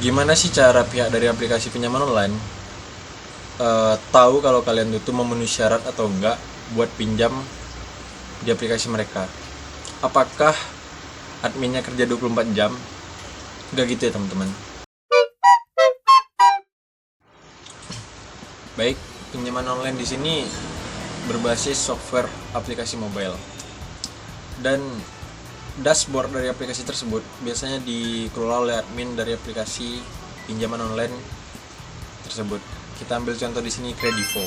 Gimana sih cara pihak dari aplikasi pinjaman online tahu kalau kalian itu memenuhi syarat atau enggak buat pinjam di aplikasi mereka? Apakah adminnya kerja 24 jam? Enggak gitu ya teman-teman. Baik, pinjaman online di sini berbasis software aplikasi mobile. Dan dashboard dari aplikasi tersebut biasanya dikelola oleh admin dari aplikasi pinjaman online tersebut. Kita ambil contoh di sini Kredivo.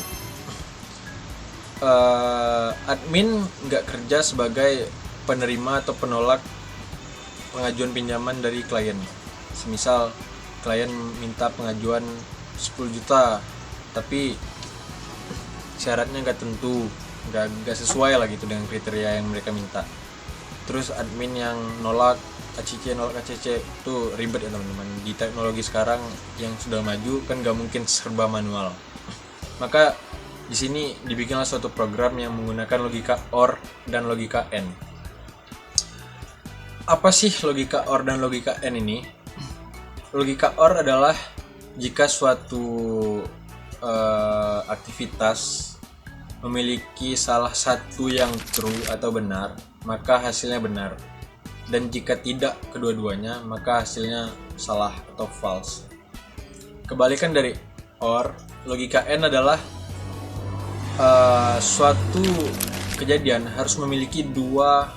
Admin nggak kerja sebagai penerima atau penolak pengajuan pinjaman dari klien. Semisal klien minta pengajuan 10 juta tapi syaratnya nggak tentu, nggak sesuai lah gitu dengan kriteria yang mereka minta. Terus admin yang nolak ACC itu ribet ya teman-teman. Di teknologi sekarang yang sudah maju kan nggak mungkin serba manual. Maka di sini dibikinlah suatu program yang menggunakan logika OR dan logika AND. Apa sih logika OR dan logika AND ini? Logika OR adalah jika suatu aktivitas memiliki salah satu yang true atau benar, maka hasilnya benar. Dan jika tidak kedua-duanya, maka hasilnya salah atau false. Kebalikan dari OR, logika AND adalah suatu kejadian harus memiliki dua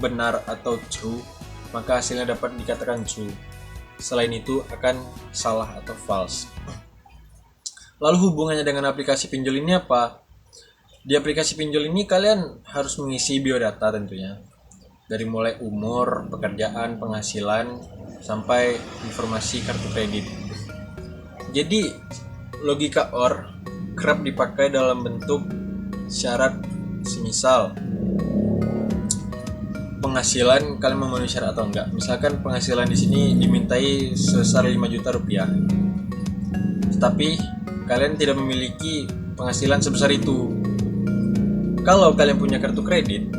benar atau true, maka hasilnya dapat dikatakan true. Selain itu akan salah atau false. Lalu hubungannya dengan aplikasi pinjol ini apa? Di aplikasi pinjol ini kalian harus mengisi biodata tentunya. Dari mulai umur, pekerjaan, penghasilan, sampai informasi kartu kredit. Jadi logika OR kerap dipakai dalam bentuk syarat, semisal penghasilan kalian memenuhi syarat atau enggak. Misalkan penghasilan di sini dimintai sebesar 5 juta rupiah. Tetapi kalian tidak memiliki penghasilan sebesar itu. Kalau kalian punya kartu kredit,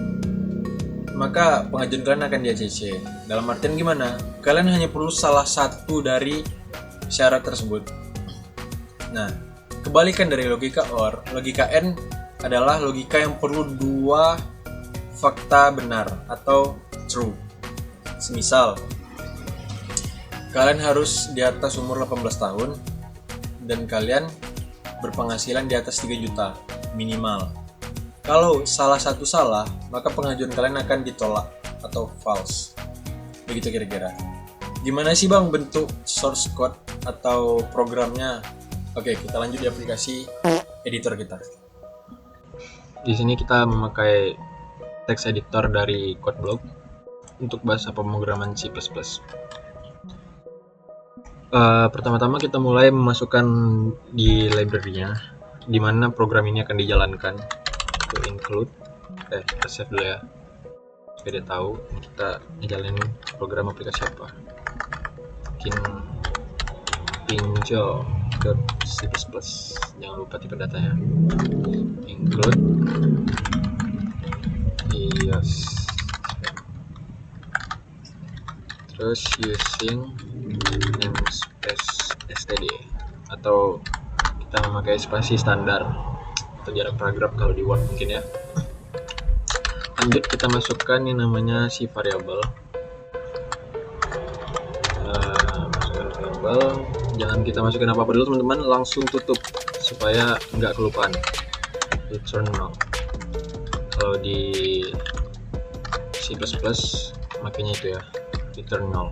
maka pengajuan kalian akan di ACC. Dalam artian gimana? Kalian hanya perlu salah satu dari syarat tersebut. Nah, kebalikan dari logika OR, logika AND adalah logika yang perlu dua fakta benar atau true. Semisal, kalian harus di atas umur 18 tahun dan kalian berpenghasilan di atas 3 juta minimal. Kalau salah satu salah, maka pengajuan kalian akan ditolak atau false. Begitu kira-kira. Gimana sih Bang bentuk source code atau programnya? Oke, kita lanjut di aplikasi editor kita. Di sini kita memakai text editor dari CodeBlock untuk bahasa pemrograman C++. Pertama-tama kita mulai memasukkan di library-nya di mana program ini akan dijalankan. To include, kita save dulu ya supaya dia tahu kita ngejalanin program aplikasi apa. Bikin pinjol.c++, jangan lupa tipe datanya. Include yes, terus using namespace std atau kita memakai spasi standar atau jarak paragraf kalau di Word mungkin ya. Lanjut kita masukkan yang namanya si variable. Masukkan variable, jangan kita masukkan apa-apa dulu teman-teman, langsung tutup supaya nggak kelupaan. Return null. Kalau di C++ makanya itu ya, return null.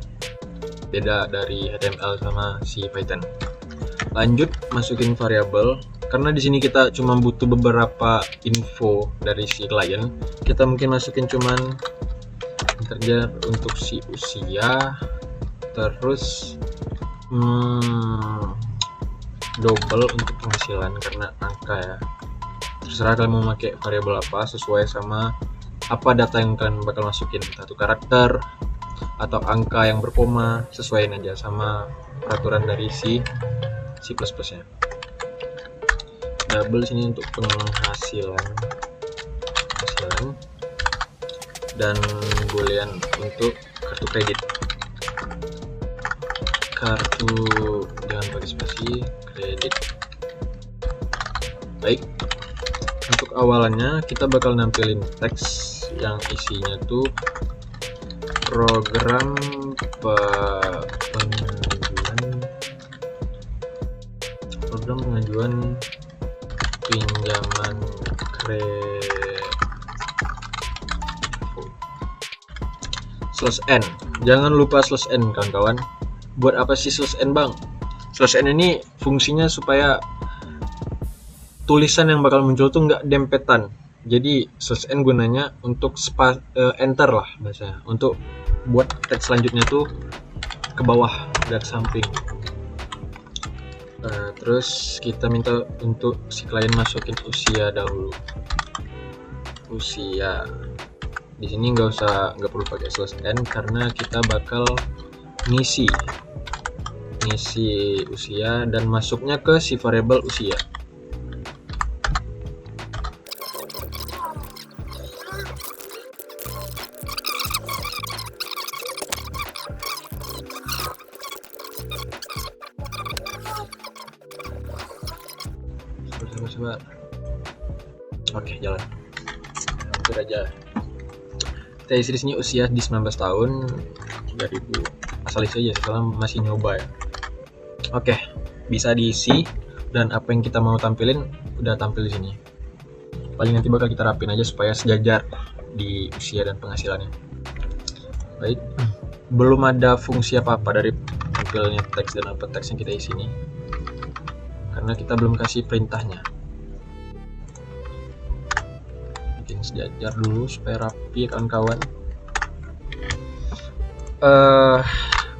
Beda dari HTML sama si Python. Lanjut masukin variabel. Karena di sini kita cuma butuh beberapa info dari si klien, kita mungkin masukin cuman integer untuk si usia, terus double untuk penghasilan karena angka ya. Terserah kalian mau pakai variabel apa sesuai sama apa data yang kalian bakal masukin, satu karakter atau angka yang berkoma, sesuaiin aja sama peraturan dari C++ nya. Double sini untuk penghasilan dan boolean untuk kartu kredit. kartu jangan pakai spasi kredit. Baik, untuk awalannya kita bakal nampilin teks yang isinya tuh program pengajuan pinjaman kredit /n. Jangan lupa /n kawan-kawan. Buat apa sih /n bang? /n ini fungsinya supaya tulisan yang bakal muncul tuh nggak dempetan. Jadi /n gunanya untuk enter lah bahasanya, untuk buat teks selanjutnya tuh ke bawah dan ke samping. Terus kita minta untuk si klien masukin usia dahulu. Usia di sini nggak perlu pakai /n karena kita bakal ngisi usia dan masuknya ke si variabel usia. Sabar. Oke, jalan. Hampir aja. Kita isi di sini usia di 19 tahun 3000. Asal isi aja, sekarang masih nyoba ya. Oke, bisa diisi dan apa yang kita mau tampilin udah tampil di sini. Paling nanti bakal kita rapin aja supaya sejajar di usia dan penghasilannya. Baik, belum ada fungsi apa-apa dari tampilnya teks dan apa teks yang kita isi ini karena kita belum kasih perintahnya. Bikin sejajar dulu supaya rapi kawan-kawan.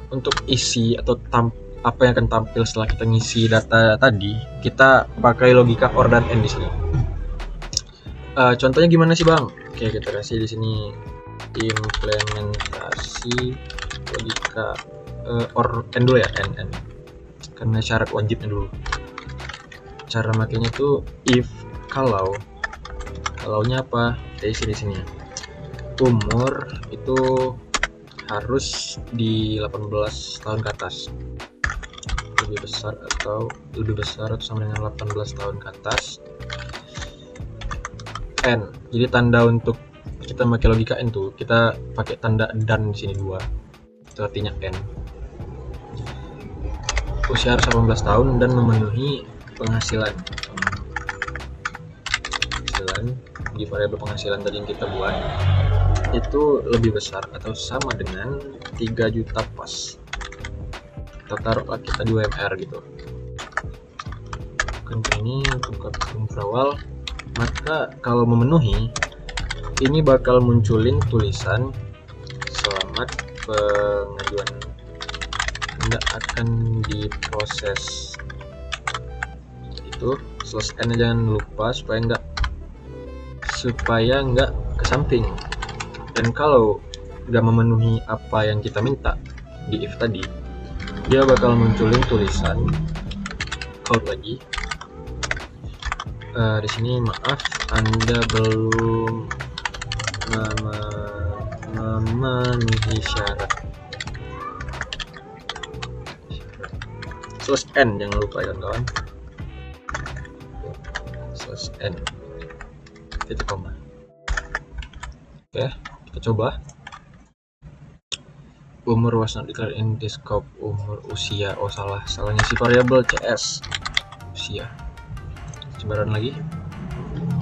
Untuk isi atau apa yang akan tampil setelah kita ngisi data tadi, kita pakai logika OR dan AND di sini. Contohnya gimana sih bang? Oke, kita kasih di sini implementasi logika OR AND dulu ya, AND karena syarat wajibnya dulu. Cara makainya tuh if kalaunya apa, kita isi di sini. Umur itu harus di 18 tahun ke atas, lebih besar atau sama dengan 18 tahun ke atas. N, jadi tanda untuk kita pakai logika N tuh kita pakai tanda dan di sini 2, itu artinya N. Usia harus 18 tahun dan memenuhi penghasilan di variabel penghasilan tadi yang kita buat itu lebih besar atau sama dengan 3 juta pas. Kita taruhlah kita di UMR gitu. Ini untuk berawal, maka kalau memenuhi ini bakal munculin tulisan selamat pengajuan Anda akan diproses. Itu /n jangan lupa supaya nggak ke samping. Dan kalau nggak memenuhi apa yang kita minta di if tadi, dia bakal munculin tulisan code lagi. Di sini maaf, Anda belum memenuhi syarat. /n jangan lupa ya kawan. /n titik koma. Oke, kita coba. Umur was not declared in this scope. Usia, oh salahnya si variabel CS usia. Sebaran lagi.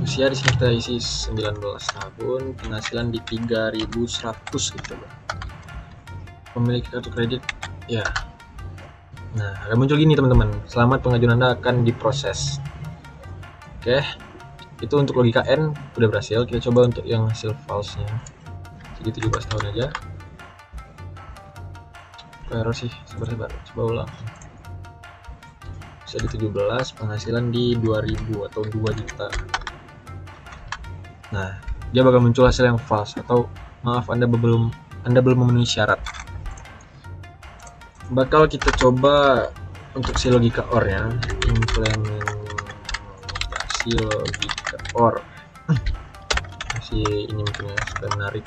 Usia di sini kita isi 19 tahun, penghasilan di 3.100 gitu. Pemilik kartu kredit ya. Nah, akan muncul gini teman-teman. Selamat pengajuan Anda akan diproses. Oke. Itu untuk logika N udah berhasil. Kita coba untuk yang hasil false-nya. Jadi 17 tahun aja. Error sih, sabar. Coba ulang. Bisa di 17, penghasilan di 2000 atau 2 juta. Nah, dia bakal muncul hasil yang false atau maaf Anda belum memenuhi syarat. Bakal kita coba untuk si logika OR-nya, implementasi logika OR. Si ini mungkin ya, supaya menarik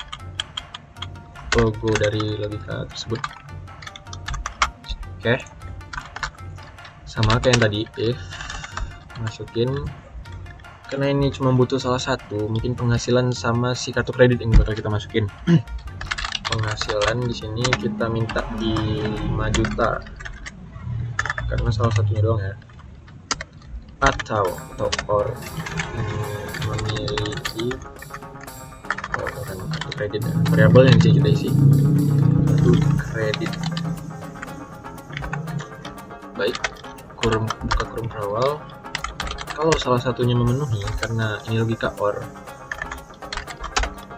logo dari logika tersebut. Oke, sama kayak yang tadi, if masukin, karena ini cuma butuh salah satu, mungkin penghasilan sama si kartu kredit yang bakal kita masukin. Penghasilan di sini kita minta di 5 juta karena salah satunya doang ya, atau or memiliki kartu kredit ya. Variabel yang bisa kita isi kartu kredit. Baik, buka kurung terawal. Kalau salah satunya memenuhi, karena ini logika OR,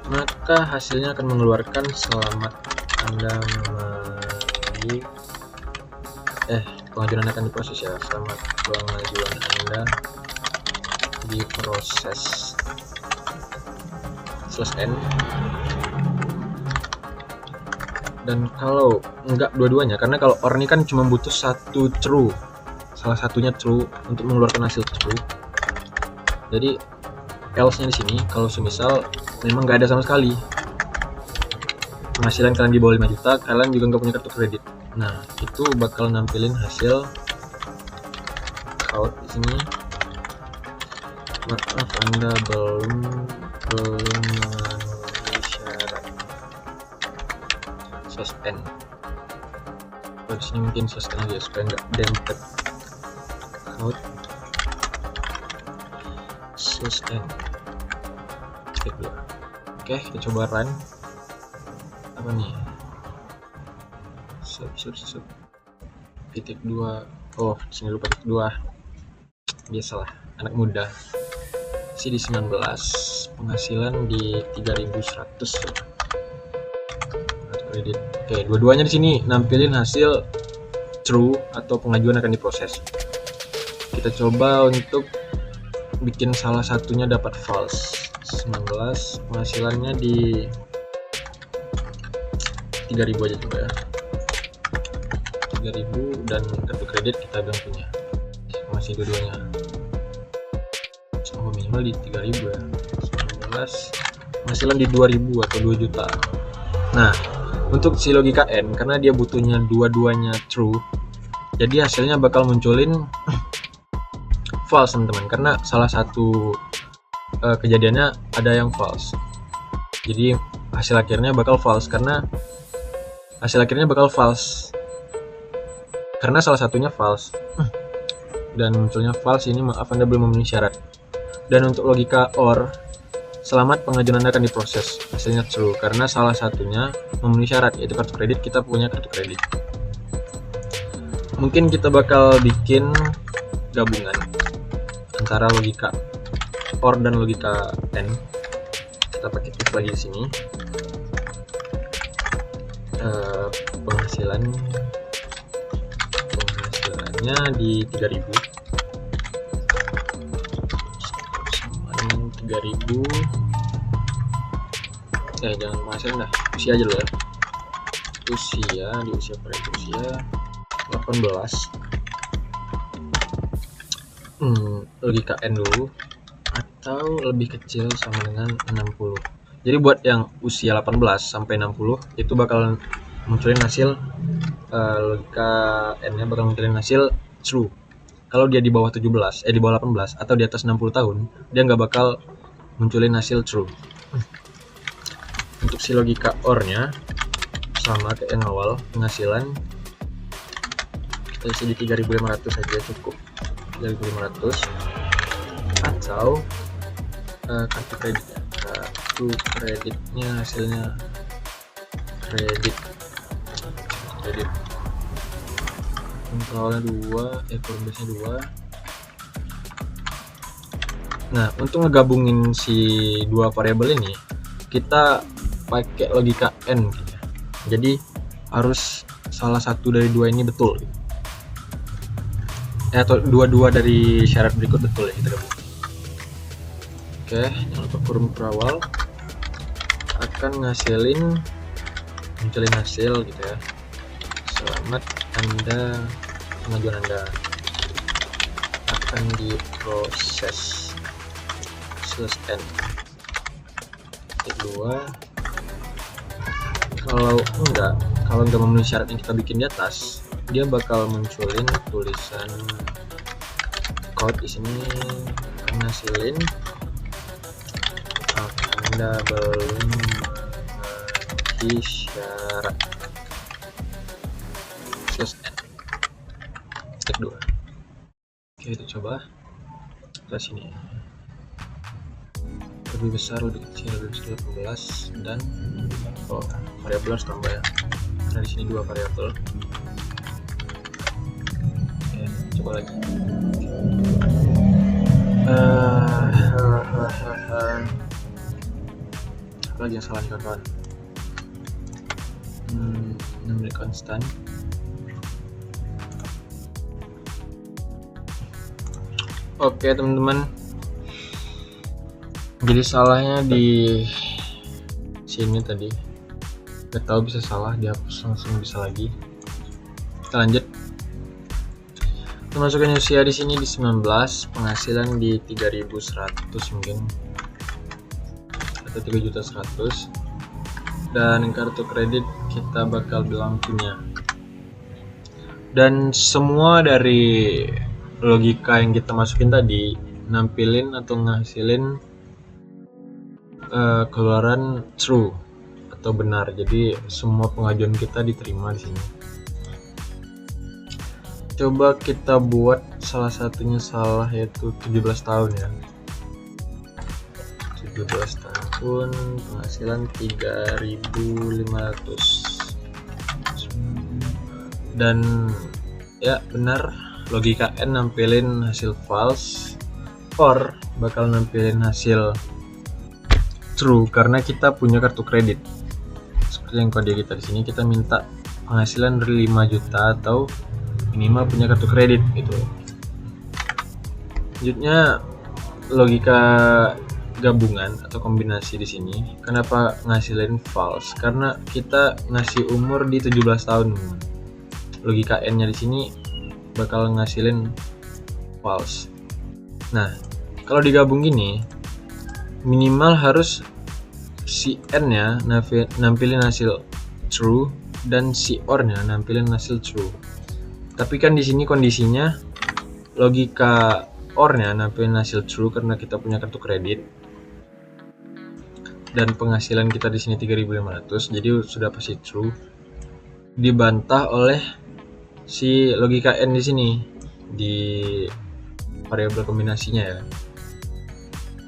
maka hasilnya akan mengeluarkan selamat Anda memiliki pengajuan Anda akan diproses ya. Selamat pengajuan Anda diproses /n. Dan kalau enggak dua-duanya, karena kalau OR ini kan cuma butuh satu true, salah satunya true untuk mengeluarkan hasil true. Jadi else-nya di sini kalau semisal memang nggak ada sama sekali penghasilan kalian di bawah 5 juta, kalian juga nggak punya kartu kredit. Nah, itu bakal nampilin hasil out di sini. Maaf, Anda belum memenuhi syarat /n. Di sini mungkin /n aja supaya nggak dempet out /n. Klik dulu. Oke, kita coba run. Apa nih? Sub. Titik 2. Oh, sini lupa titik 2. Biasalah, anak muda. Di 19, penghasilan di 3.100 kredit. Oke, dua-duanya di sini nampilin hasil true atau pengajuan akan diproses. Kita coba untuk bikin salah satunya dapat false. 19, penghasilannya di 3.000 aja coba ya. 3.000 dan kartu kredit kita bilang punya. Masih dua-duanya. Minimal di 3.000 ya. 19, penghasilan di 2.000 atau 2 juta. Nah, untuk si logika N, karena dia butuhnya dua-duanya true, jadi hasilnya bakal munculin false teman-teman, karena salah satu kejadiannya ada yang false. Jadi hasil akhirnya bakal false karena salah satunya false. Dan munculnya false ini, maaf Anda belum memenuhi syarat. Dan untuk logika OR, selamat pengajuan Anda akan diproses, hasilnya true karena salah satunya memenuhi syarat, yaitu kartu kredit. Kita punya kartu kredit. Mungkin kita bakal bikin gabungan antara logika OR dan logika N. Kita pakai if lagi di sini. Penghasilannya di 3.000. 3.000. Jangan penghasilan dah, usia aja dulu ya. Di usia pada usia 18. Logika N dulu, atau lebih kecil sama dengan 60. Jadi buat yang usia 18 sampai 60 itu bakal munculin hasil logika N-nya bakal munculin hasil true. Kalau dia di bawah 17, di bawah 18 atau di atas 60 tahun, dia nggak bakal munculin hasil true. Untuk si logika OR-nya sama kayak yang awal, penghasilan kita isi di 3.500 saja cukup. 3.500 atau kartu kreditnya hasilnya kredit awalnya 2, kurang biasanya 2. Nah, untuk ngegabungin si dua variabel ini kita pakai logika N gitu. Jadi harus salah satu dari dua ini betul gitu. Atau dua-dua dari syarat berikut betul ya, kita gabung. Oke, jangan lupa kurung berawal akan munculin hasil gitu ya. Selamat pengajuan Anda akan diproses /n. Titik 2. Kalau enggak memenuhi syarat yang kita bikin di atas, dia bakal munculin tulisan code di sini, ngasilin Anda belum memenuhi syarat. Selesai. Step 2. Oke, kita coba ke sini. Lebih besar, lebih kecil, lebih besar 18 dan variabel harus tambah ya. Karena di sini 2 variabel. Oke, coba lagi. Apa lagi yang salah nih kawan-kawan? Namanya konstan. Oke teman-teman, jadi salahnya di sini tadi, nggak tahu bisa salah, dihapus langsung bisa lagi. Kita lanjut. Masukkan usia di sini di 19, penghasilan di 3.100 mungkin atau 3.100.000, dan kartu kredit kita bakal bilang punya. Dan semua dari logika yang kita masukin tadi nampilin atau ngasilin keluaran true atau benar. Jadi semua pengajuan kita diterima di sini. Coba kita buat salah satunya salah, yaitu 17 tahun ya. 17 tahun, penghasilan 3.500. Dan ya benar, logika N nampilin hasil false, or bakal nampilin hasil true karena kita punya kartu kredit. Seperti yang kode kita di sini, kita minta penghasilan dari 5 juta atau minimal punya kartu kredit gitu. Selanjutnya logika gabungan atau kombinasi di sini. Kenapa ngasilin false? Karena kita ngasih umur di 17 tahun. Logika N-nya di sini bakal ngasilin false. Nah, kalau digabung gini, minimal harus si N-nya nampilin hasil true dan si OR-nya nampilin hasil true. Tapi kan di sini kondisinya logika OR-nya nampilin hasil true karena kita punya kartu kredit. Dan penghasilan kita di sini 3.500, jadi sudah pasti true. Dibantah oleh si logika N di sini di variabel kombinasinya ya.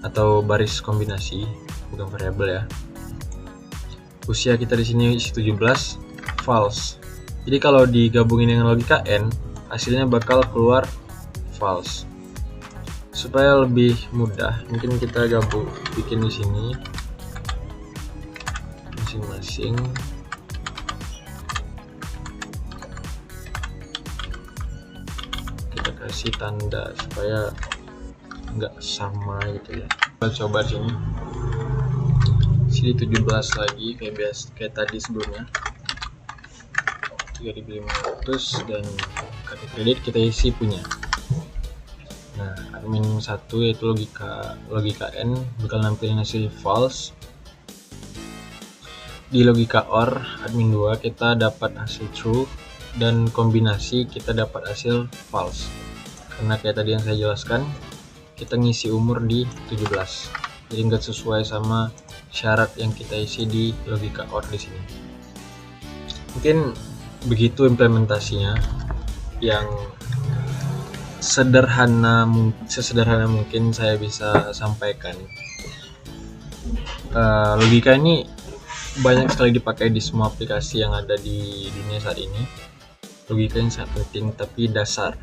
Atau baris kombinasi, bukan variabel ya. Usia kita di sini 17, false. Jadi kalau digabungin dengan logika N, hasilnya bakal keluar false. Supaya lebih mudah, mungkin kita bikin di sini masing-masing. Kita kasih tanda supaya nggak sama gitu ya. Kita coba sini 17 lagi kayak tadi sebelumnya, 3.500, dan kartu kredit kita isi punya. Nah, admin 1 yaitu logika N bakal nampilin hasil false. Di logika OR admin 2 kita dapat hasil true, dan kombinasi kita dapat hasil false. Karena kayak tadi yang saya jelaskan, kita ngisi umur di 17. Jadi nggak sesuai sama syarat yang kita isi di logika OR di sini. Mungkin begitu implementasinya, yang sesederhana mungkin saya bisa sampaikan. Logika ini banyak sekali dipakai di semua aplikasi yang ada di dunia saat ini. Logika yang sangat penting tapi dasar.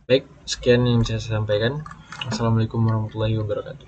Baik, sekian yang bisa saya sampaikan. Assalamualaikum warahmatullahi wabarakatuh.